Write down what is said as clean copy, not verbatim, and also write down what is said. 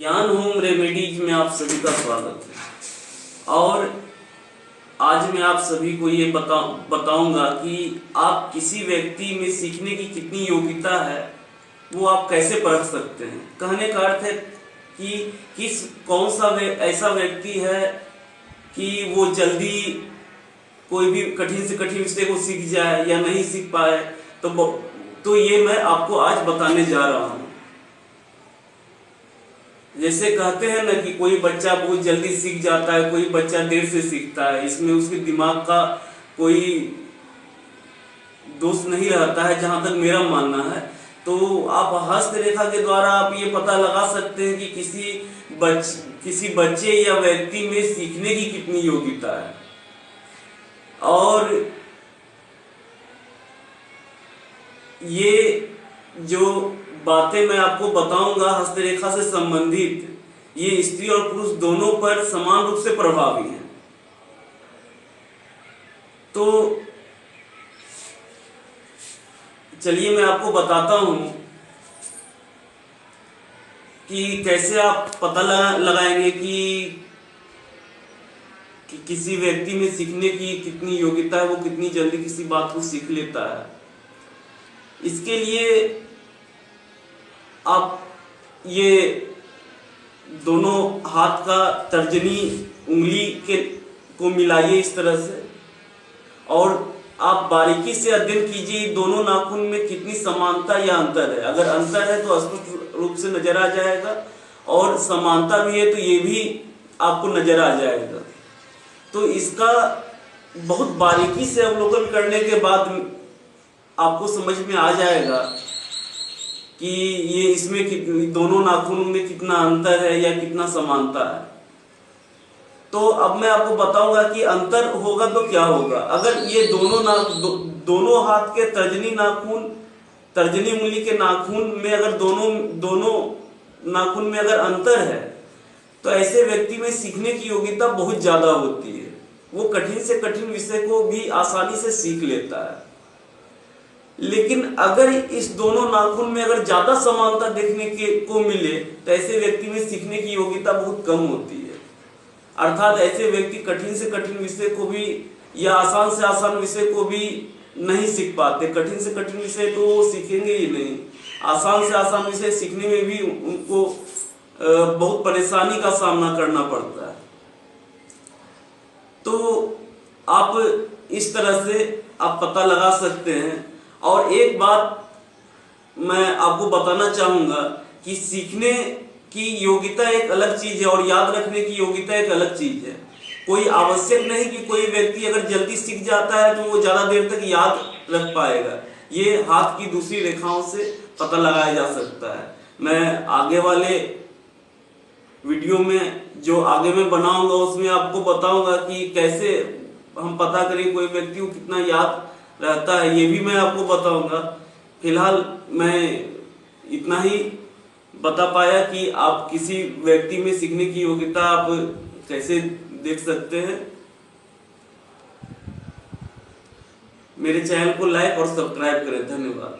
ज्ञान home remedies में आप सभी का स्वागत है। और आज मैं आप सभी को ये बताऊंगा कि आप किसी व्यक्ति में सीखने की कितनी योग्यता है वो आप कैसे परख सकते हैं। कहने का अर्थ है कि कौन सा ऐसा व्यक्ति है कि वो जल्दी कोई भी कठिन से कठिन विषय को सीख जाए या नहीं सीख पाए। तो ये मैं आपको आज बताने जा रहा हूँ। जैसे कहते हैं ना कि कोई बच्चा बहुत जल्दी सीख जाता है, कोई बच्चा देर से सीखता है। इसमें उसके दिमाग का कोई दोष नहीं रहता है, जहां तक मेरा मानना है। तो आप हस्तरेखा के द्वारा आप ये पता लगा सकते हैं कि किसी बच्चे या व्यक्ति में सीखने की कितनी योग्यता है। और ये जो बातें मैं आपको बताऊंगा हस्तरेखा से संबंधित, ये स्त्री और पुरुष दोनों पर समान रूप से प्रभावी हैं। तो चलिए मैं आपको बताता हूं कि कैसे आप पता लगाएंगे कि किसी व्यक्ति में सीखने की कितनी योग्यता है, वो कितनी जल्दी किसी बात को सीख लेता है। इसके लिए आप ये दोनों हाथ का तर्जनी उंगली को मिलाइए इस तरह से, और आप बारीकी से अध्ययन कीजिए दोनों नाखून में कितनी समानता या अंतर है। अगर अंतर है तो स्पष्ट रूप से नजर आ जाएगा, और समानता भी है तो ये भी आपको नजर आ जाएगा। तो इसका बहुत बारीकी से अवलोकन करने के बाद आपको समझ में आ जाएगा कि ये इसमें दोनों नाखूनों में कितना अंतर है या कितना समानता है। तो अब मैं आपको बताऊंगा कि अंतर होगा तो क्या होगा। अगर ये दोनों हाथ के तर्जनी उंगली के नाखून में अगर दोनों नाखून में अगर अंतर है तो ऐसे व्यक्ति में सीखने की योग्यता बहुत ज्यादा होती है। वो कठिन से कठिन विषय को भी आसानी से सीख लेता है। लेकिन अगर इस दोनों नाखून में अगर ज्यादा समानता देखने को मिले तो ऐसे व्यक्ति में सीखने की योग्यता बहुत कम होती है। अर्थात ऐसे व्यक्ति कठिन से कठिन विषय को भी या आसान से आसान विषय को भी नहीं सीख पाते। कठिन से कठिन विषय तो वो सीखेंगे ही नहीं, आसान से आसान विषय सीखने में भी उनको बहुत परेशानी का सामना करना पड़ता है। तो आप इस तरह से आप पता लगा सकते हैं। और एक बात मैं आपको बताना चाहूंगा कि सीखने की योग्यता एक अलग चीज है और याद रखने की योग्यता एक अलग चीज है। कोई आवश्यक नहीं कि कोई व्यक्ति अगर जल्दी सीख जाता है तो वो ज्यादा देर तक याद रख पाएगा। ये हाथ की दूसरी रेखाओं से पता लगाया जा सकता है। मैं आगे वाले वीडियो में जो आगे मैं बनाऊंगा उसमें आपको बताऊंगा कि कैसे हम पता करें कोई व्यक्ति को कितना याद रहता है, ये भी मैं आपको बताऊंगा। फिलहाल मैं इतना ही बता पाया कि आप किसी व्यक्ति में सीखने की योग्यता आप कैसे देख सकते हैं। मेरे चैनल को लाइक और सब्सक्राइब करें। धन्यवाद।